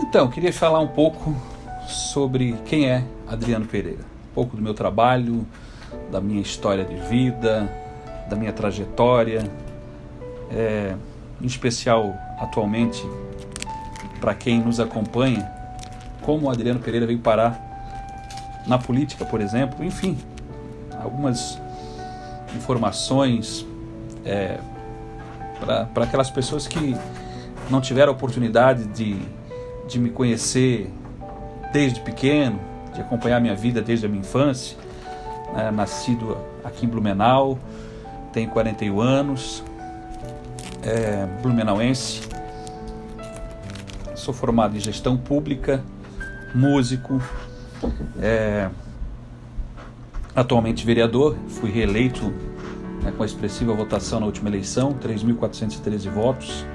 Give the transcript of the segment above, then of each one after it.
Então, queria falar um pouco sobre quem é Adriano Pereira. Um pouco do meu trabalho, da minha história de vida, da minha trajetória, em especial atualmente, para quem nos acompanha, como o Adriano Pereira veio parar na política, por exemplo. Enfim, algumas informações para aquelas pessoas que não tiveram a oportunidade de me conhecer desde pequeno, de acompanhar a minha vida desde a minha infância. Nascido aqui em Blumenau, tenho 41 anos, blumenauense, sou formado em gestão pública, músico, atualmente vereador, fui reeleito com a expressiva votação na última eleição, 3.413 votos,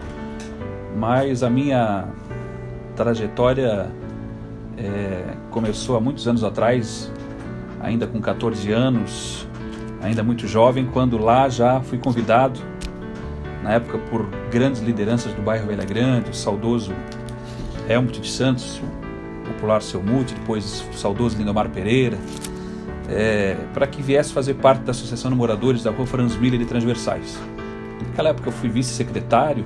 mas a minha trajetória começou há muitos anos atrás, ainda com 14 anos, ainda muito jovem, quando lá já fui convidado, na época por grandes lideranças do bairro Velha Grande, o saudoso Helmut de Santos, o popular Seu Muti, depois o saudoso Lindomar Pereira, para que viesse fazer parte da Associação de Moradores da Rua Franz Miller de Transversais. Naquela época eu fui vice-secretário,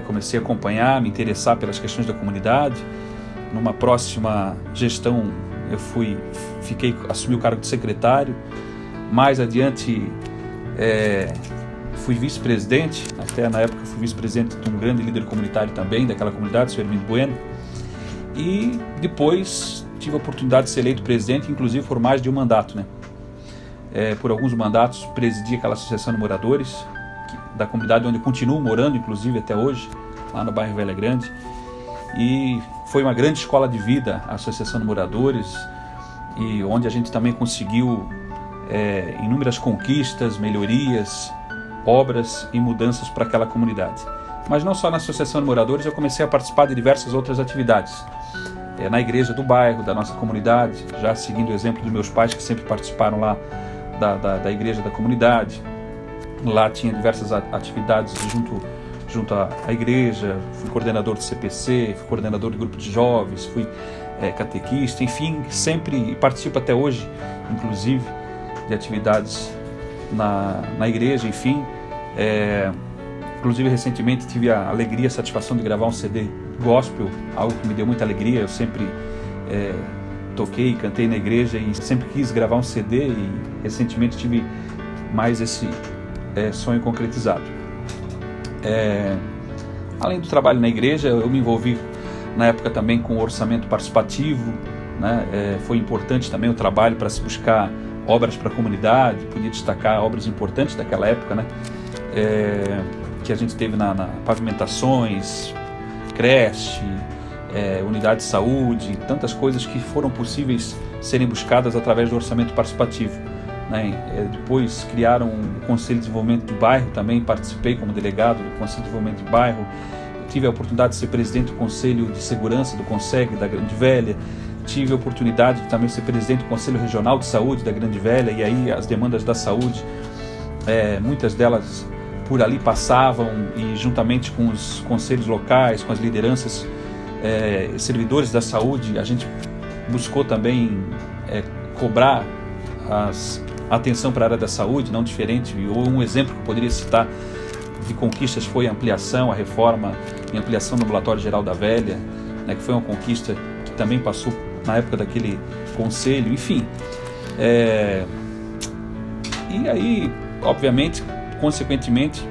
comecei a acompanhar, me interessar pelas questões da comunidade. Numa próxima gestão eu assumi o cargo de secretário. Mais adiante fui vice-presidente, até na época fui vice-presidente de um grande líder comunitário também, daquela comunidade, o Sr. Hermínio Bueno. E depois tive a oportunidade de ser eleito presidente, inclusive por mais de um mandato. Por alguns mandatos presidi aquela associação de moradores da comunidade onde eu continuo morando, inclusive até hoje, lá no bairro Velha Grande. E foi uma grande escola de vida a Associação de Moradores, e onde a gente também conseguiu inúmeras conquistas, melhorias, obras e mudanças para aquela comunidade. Mas não só na Associação de Moradores, eu comecei a participar de diversas outras atividades. Na igreja do bairro, da nossa comunidade, já seguindo o exemplo dos meus pais, que sempre participaram lá da igreja da comunidade. Lá tinha diversas atividades junto à igreja, fui coordenador do CPC, fui coordenador do grupo de jovens, fui catequista, enfim, sempre participo até hoje, inclusive, de atividades na igreja, enfim. Inclusive, recentemente tive a alegria e a satisfação de gravar um CD gospel, algo que me deu muita alegria. Eu sempre toquei e cantei na igreja e sempre quis gravar um CD, e recentemente tive mais esse sonho concretizado. Além do trabalho na igreja, eu me envolvi na época também com o orçamento participativo, foi importante também o trabalho para se buscar obras para a comunidade. Podia destacar obras importantes daquela época, que a gente teve na pavimentações, creche, unidade de saúde, tantas coisas que foram possíveis serem buscadas através do orçamento participativo. Depois criaram o Conselho de Desenvolvimento de Bairro, também participei como delegado do Conselho de Desenvolvimento de Bairro. Eu tive a oportunidade de ser presidente do Conselho de Segurança do CONSEG da Grande Velha. Tive a oportunidade de também ser presidente do Conselho Regional de Saúde da Grande Velha, e aí as demandas da saúde, muitas delas por ali passavam, e juntamente com os conselhos locais, com as lideranças, servidores da saúde, a gente buscou também cobrar atenção para a área da saúde, não diferente. Um exemplo que eu poderia citar de conquistas foi a ampliação, a reforma e ampliação do Ambulatório Geral da Velha, que foi uma conquista que também passou na época daquele conselho, enfim. E aí, obviamente, consequentemente,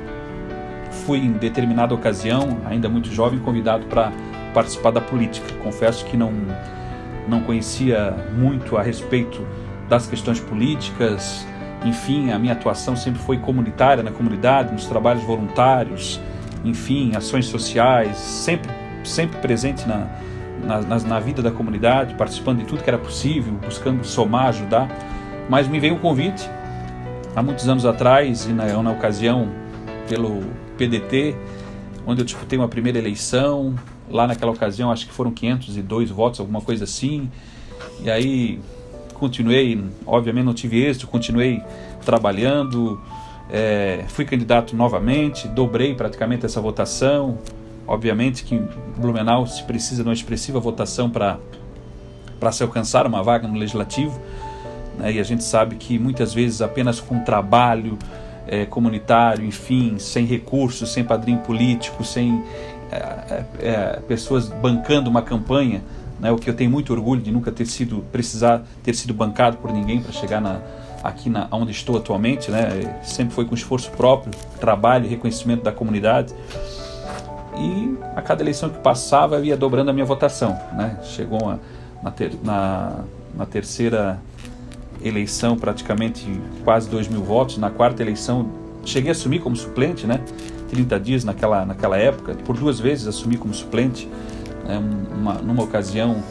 fui em determinada ocasião, ainda muito jovem, convidado para participar da política. Confesso que não conhecia muito a respeito das questões políticas. Enfim, a minha atuação sempre foi comunitária na comunidade, nos trabalhos voluntários, enfim, ações sociais, sempre presente na vida da comunidade, participando de tudo que era possível, buscando somar, ajudar. Mas me veio um convite há muitos anos atrás, e na ocasião pelo PDT, onde eu disputei uma primeira eleição. Lá naquela ocasião acho que foram 502 votos, alguma coisa assim. E aí continuei, obviamente não tive êxito, continuei trabalhando, fui candidato novamente, dobrei praticamente essa votação, Obviamente que em Blumenau se precisa de uma expressiva votação para se alcançar uma vaga no Legislativo, né? E a gente sabe que muitas vezes apenas com trabalho comunitário, enfim, sem recursos, sem padrinho político, sem pessoas bancando uma campanha, né? O que eu tenho muito orgulho de nunca precisar ter sido bancado por ninguém para chegar aqui onde estou atualmente, né? Sempre foi com esforço próprio, trabalho e reconhecimento da comunidade. E a cada eleição que passava eu ia dobrando a minha votação, né? Chegou na terceira eleição praticamente quase 2.000 votos. Na quarta eleição cheguei a assumir como suplente, né? 30 dias naquela época, por 2 vezes assumi como suplente, né? Numa ocasião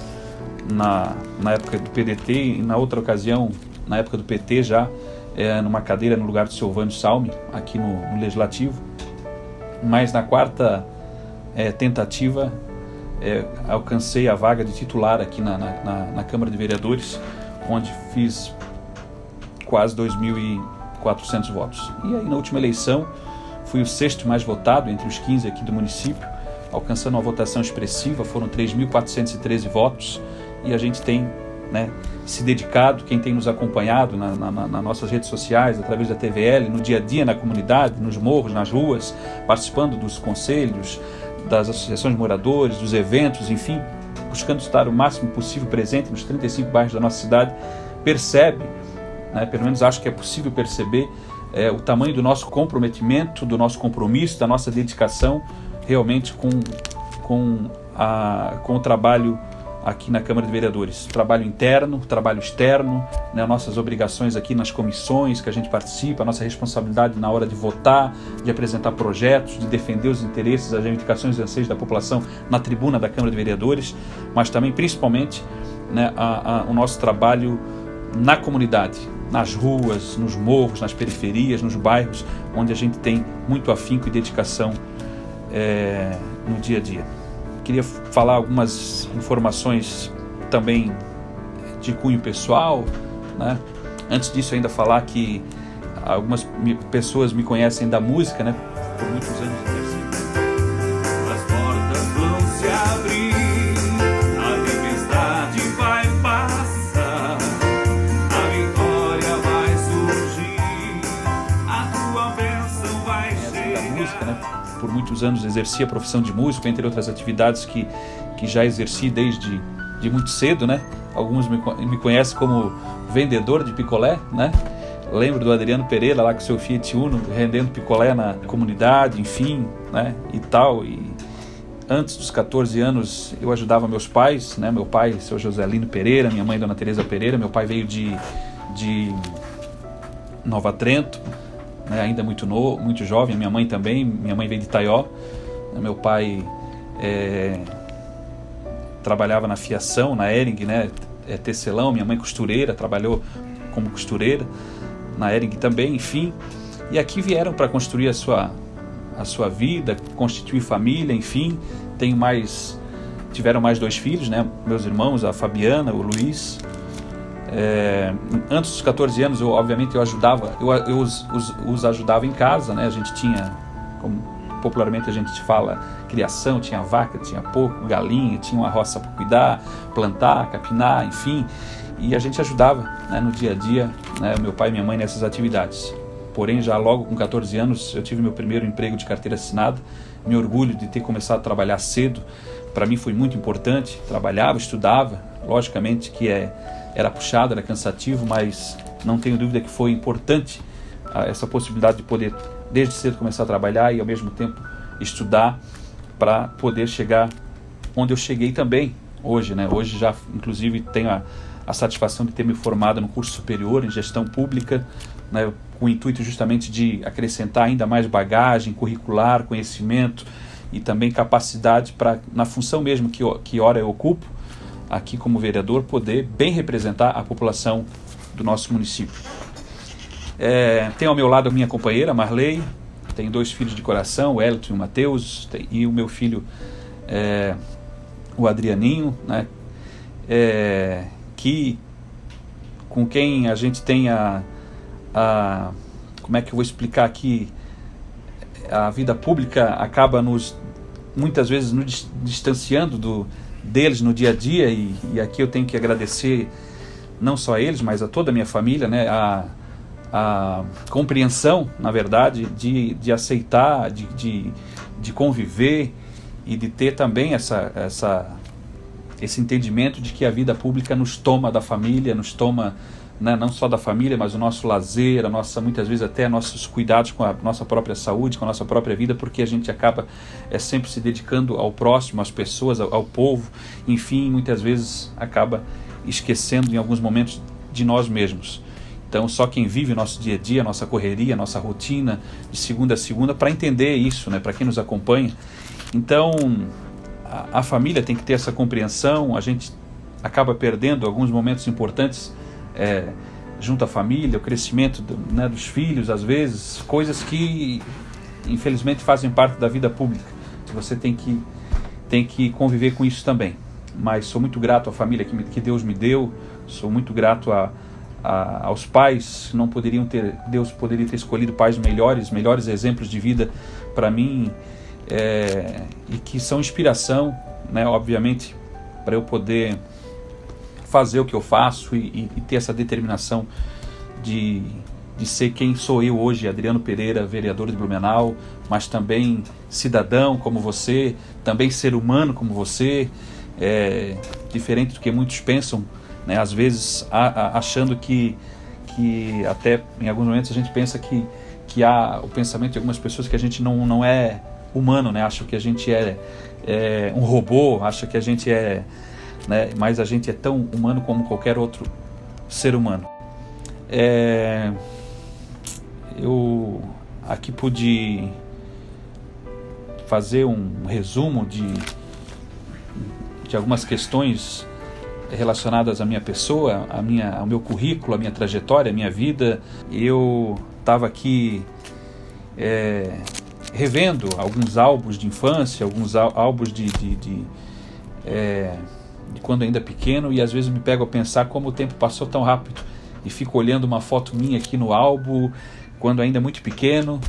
na época do PDT e na outra ocasião na época do PT já, numa cadeira no lugar do Silvano Salme, aqui no Legislativo. Mas na quarta tentativa alcancei a vaga de titular aqui na Câmara de Vereadores, onde fiz quase 2.400 votos. E aí na última eleição fui o 6º mais votado entre os 15 aqui do município, alcançando uma votação expressiva, foram 3.413 votos, e a gente tem, né, se dedicado, quem tem nos acompanhado nas nossas redes sociais, através da TVL, no dia a dia na comunidade, nos morros, nas ruas, participando dos conselhos, das associações de moradores, dos eventos, enfim, buscando estar o máximo possível presente nos 35 bairros da nossa cidade, percebe, né, pelo menos acho que é possível perceber o tamanho do nosso comprometimento, do nosso compromisso, da nossa dedicação realmente com o trabalho aqui na Câmara de Vereadores. Trabalho interno, trabalho externo, né, nossas obrigações aqui nas comissões que a gente participa, a nossa responsabilidade na hora de votar, de apresentar projetos, de defender os interesses, as reivindicações e anseios da população na tribuna da Câmara de Vereadores, mas também, principalmente, né, o nosso trabalho na comunidade, nas ruas, nos morros, nas periferias, nos bairros, onde a gente tem muito afinco e dedicação no dia a dia. Queria falar algumas informações também de cunho pessoal, né? Antes disso, ainda falar que algumas pessoas me conhecem da música, né? Por muitos anos. As portas vão se abrir, a tempestade vai passar, a vitória vai surgir, a tua bênção vai chegar. Da música, né? Por muitos anos exerci a profissão de músico, entre outras atividades que já exerci desde muito cedo, né? Alguns me conhecem como vendedor de picolé, né? Lembro do Adriano Pereira lá com seu Fiat Uno vendendo picolé na comunidade, enfim, né? E tal. E antes dos 14 anos eu ajudava meus pais, né? Meu pai, seu Joselino Pereira, minha mãe, Dona Teresa Pereira. Meu pai veio de Nova Trento, né, ainda muito jovem, minha mãe também, minha mãe veio de Itaió, meu pai trabalhava na fiação, na Hering, né, tecelão, minha mãe costureira, trabalhou como costureira, na Hering também, enfim, e aqui vieram para construir a sua vida, constituir família, enfim, tiveram mais 2 filhos, né, meus irmãos, a Fabiana, o Luiz. Antes dos 14 anos, obviamente eu os ajudava em casa, né? A gente tinha, como popularmente a gente fala, criação, tinha vaca, tinha porco, galinha, tinha uma roça para cuidar, plantar, capinar, enfim, e a gente ajudava, né, no dia a dia, né, meu pai e minha mãe nessas atividades. Porém, já logo com 14 anos eu tive meu primeiro emprego de carteira assinada. Me orgulho de ter começado a trabalhar cedo, para mim foi muito importante. Trabalhava, estudava, logicamente que era puxado, era cansativo, mas não tenho dúvida que foi importante essa possibilidade de poder, desde cedo, começar a trabalhar e, ao mesmo tempo, estudar para poder chegar onde eu cheguei também hoje, né? Hoje já, inclusive, tenho a satisfação de ter me formado no curso superior em gestão pública, né? Com o intuito justamente de acrescentar ainda mais bagagem curricular, conhecimento e também capacidade para, na função mesmo que ora eu ocupo, aqui como vereador, poder bem representar a população do nosso município. Tenho ao meu lado a minha companheira, Marley, tenho 2 filhos de coração, o Elton e o Matheus, e o meu filho, o Adrianinho, né, com quem a gente tem como é que eu vou explicar aqui, a vida pública acaba nos muitas vezes nos distanciando deles no dia a dia, e aqui eu tenho que agradecer não só a eles, mas a toda a minha família, né, a compreensão, na verdade, de aceitar, de conviver e de ter também esse entendimento de que a vida pública nos toma da família, nos toma, né, não só da família, mas o nosso lazer, muitas vezes até nossos cuidados com a nossa própria saúde, com a nossa própria vida, porque a gente acaba sempre se dedicando ao próximo, às pessoas, ao povo, enfim, muitas vezes acaba esquecendo em alguns momentos de nós mesmos. Então só quem vive o nosso dia a dia, a nossa correria, a nossa rotina de segunda a segunda, para entender isso, né, para quem nos acompanha. Então a família tem que ter essa compreensão. A gente acaba perdendo alguns momentos importantes junto à família, o crescimento né, dos filhos, às vezes, coisas que infelizmente fazem parte da vida pública. Você tem que conviver com isso também. Mas sou muito grato à família que Deus me deu, sou muito grato aos pais. Deus poderia ter escolhido pais melhores exemplos de vida para mim, e que são inspiração, né, obviamente, para eu poder fazer o que eu faço e ter essa determinação de ser quem sou eu hoje, Adriano Pereira, vereador de Blumenau, mas também cidadão como você, também ser humano como você, diferente do que muitos pensam, né, às vezes achando que até em alguns momentos a gente pensa que há o pensamento de algumas pessoas que a gente não é humano, né, acham que a gente é um robô, acham que a gente né, mas a gente é tão humano como qualquer outro ser humano. Eu aqui pude fazer um resumo de algumas questões relacionadas à minha pessoa, ao meu currículo, à minha trajetória, à minha vida. Eu estava aqui revendo alguns álbuns de infância, alguns álbuns de quando ainda pequeno, e às vezes me pego a pensar como o tempo passou tão rápido, e fico olhando uma foto minha aqui no álbum, quando ainda muito pequeno,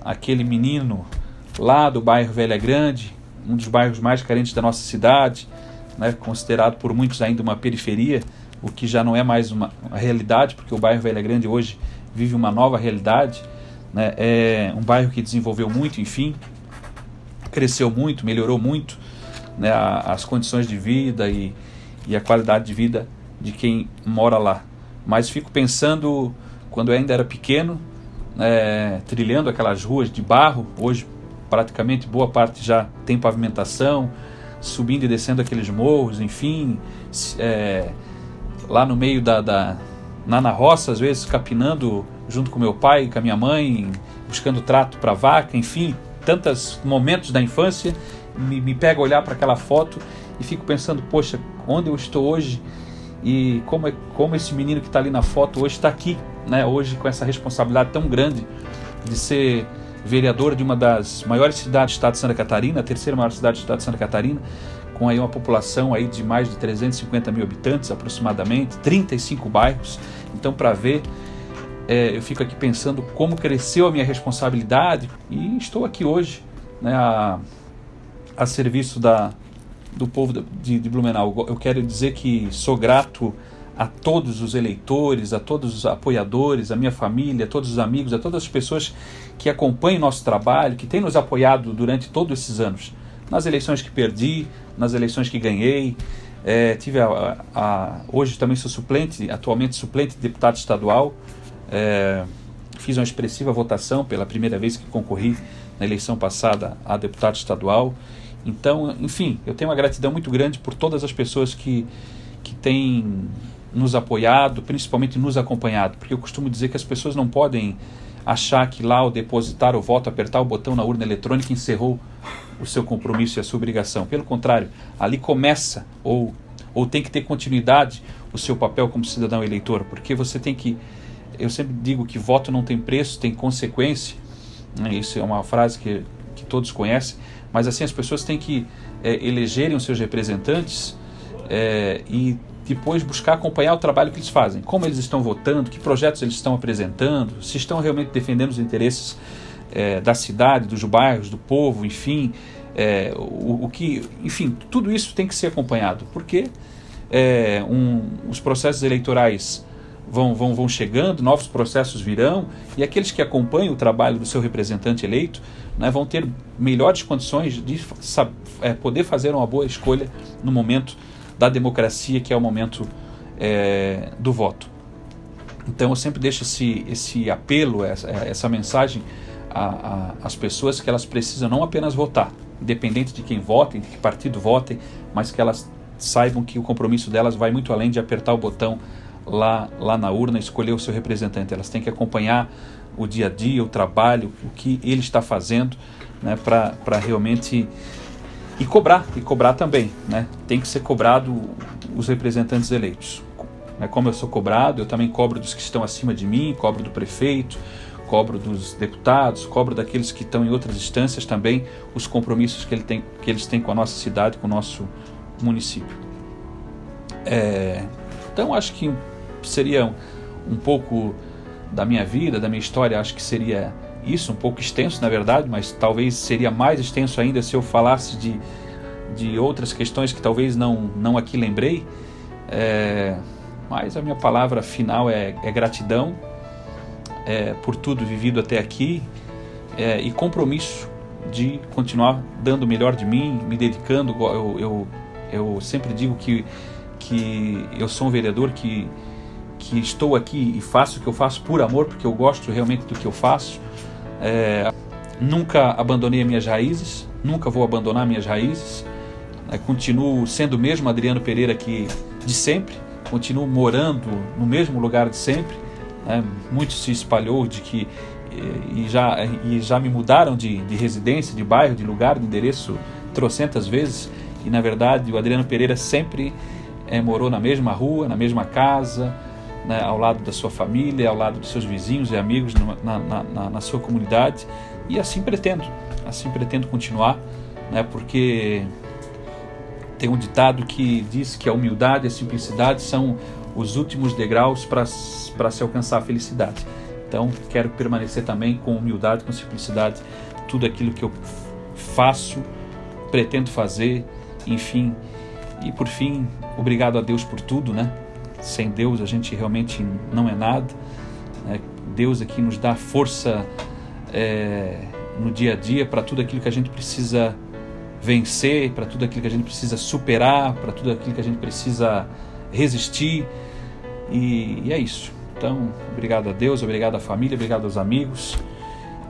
aquele menino lá do bairro Velha Grande, um dos bairros mais carentes da nossa cidade, né, considerado por muitos ainda uma periferia, o que já não é mais uma realidade, porque o bairro Velha Grande hoje vive uma nova realidade, né, é um bairro que desenvolveu muito, enfim, cresceu muito, melhorou muito, né, as condições de vida e a qualidade de vida de quem mora lá. Mas fico pensando, quando eu ainda era pequeno, trilhando aquelas ruas de barro, hoje praticamente boa parte já tem pavimentação, subindo e descendo aqueles morros, enfim, lá no meio na roça, às vezes capinando junto com meu pai e com a minha mãe, buscando trato para vaca, enfim, tantos momentos da infância. Me pego a olhar para aquela foto e fico pensando, poxa, onde eu estou hoje, e como esse menino que está ali na foto hoje está aqui, né, hoje com essa responsabilidade tão grande de ser vereador de uma das maiores cidades do estado de Santa Catarina, a terceira maior cidade do estado de Santa Catarina, com aí uma população aí de mais de 350 mil habitantes aproximadamente, 35 bairros. Então, para ver, eu fico aqui pensando como cresceu a minha responsabilidade, e estou aqui hoje, né, a serviço do povo de Blumenau. Eu quero dizer que sou grato a todos os eleitores, a todos os apoiadores, a minha família, a todos os amigos, a todas as pessoas que acompanham o nosso trabalho, que têm nos apoiado durante todos esses anos, nas eleições que perdi, nas eleições que ganhei. Hoje também sou atualmente suplente de deputado estadual. Fiz uma expressiva votação pela primeira vez que concorri na eleição passada a deputado estadual. Então, enfim, eu tenho uma gratidão muito grande por todas as pessoas que têm nos apoiado, principalmente nos acompanhado, porque eu costumo dizer que as pessoas não podem achar que lá ao depositar o voto, apertar o botão na urna eletrônica, encerrou o seu compromisso e a sua obrigação. Pelo contrário, ali começa ou tem que ter continuidade o seu papel como cidadão eleitor, porque você tem que, eu sempre digo que voto não tem preço, tem consequência, né? Isso é uma frase que todos conhecem, mas assim as pessoas têm que elegerem os seus representantes e depois buscar acompanhar o trabalho que eles fazem, como eles estão votando, que projetos eles estão apresentando, se estão realmente defendendo os interesses da cidade, dos bairros, do povo, enfim, enfim, tudo isso tem que ser acompanhado, porque os processos eleitorais vão chegando, novos processos virão, e aqueles que acompanham o trabalho do seu representante eleito, né, vão ter melhores condições de poder fazer uma boa escolha no momento da democracia, que é o momento do voto. Então eu sempre deixo esse apelo, essa mensagem às pessoas, que elas precisam não apenas votar, independente de quem votem, de que partido votem, mas que elas saibam que o compromisso delas vai muito além de apertar o botão lá na urna, escolher o seu representante. Elas têm que acompanhar o dia a dia, o trabalho, o que ele está fazendo, né, para realmente e cobrar também, né? Tem que ser cobrado os representantes eleitos. Como eu sou cobrado, eu também cobro dos que estão acima de mim, cobro do prefeito, cobro dos deputados, cobro daqueles que estão em outras instâncias também, os compromissos que eles têm com a nossa cidade, com o nosso município. Então acho que seria um pouco da minha vida, da minha história. Acho que seria isso, um pouco extenso na verdade, mas talvez seria mais extenso ainda se eu falasse de outras questões que talvez não aqui lembrei, mas a minha palavra final é gratidão por tudo vivido até aqui, e compromisso de continuar dando o melhor de mim, me dedicando. Eu sempre digo que eu sou um vereador que estou aqui e faço o que eu faço por amor, porque eu gosto realmente do que eu faço. Nunca abandonei as minhas raízes, nunca vou abandonar minhas raízes. Continuo sendo o mesmo Adriano Pereira que de sempre, continuo morando no mesmo lugar de sempre. Muito se espalhou de que e já me mudaram de residência, de bairro, de lugar, de endereço trocentas vezes, e na verdade o Adriano Pereira sempre morou na mesma rua, na mesma casa, né, ao lado da sua família, ao lado dos seus vizinhos e amigos, na sua comunidade, e assim pretendo continuar, né, porque tem um ditado que diz que a humildade e a simplicidade são os últimos degraus para se alcançar a felicidade. Então quero permanecer também com humildade, com simplicidade, tudo aquilo que eu faço, pretendo fazer, enfim. E por fim, obrigado a Deus por tudo, né? Sem Deus a gente realmente não é nada, né? Deus aqui nos dá força no dia a dia para tudo aquilo que a gente precisa vencer, para tudo aquilo que a gente precisa superar, para tudo aquilo que a gente precisa resistir, e é isso. Então, obrigado a Deus, obrigado à família, obrigado aos amigos,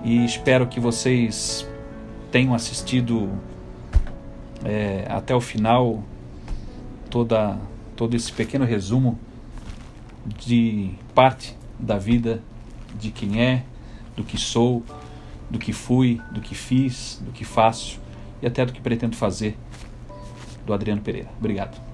e espero que vocês tenham assistido até o final todo esse pequeno resumo de parte da vida de quem do que sou, do que fui, do que fiz, do que faço e até do que pretendo fazer, do Adriano Pereira. Obrigado.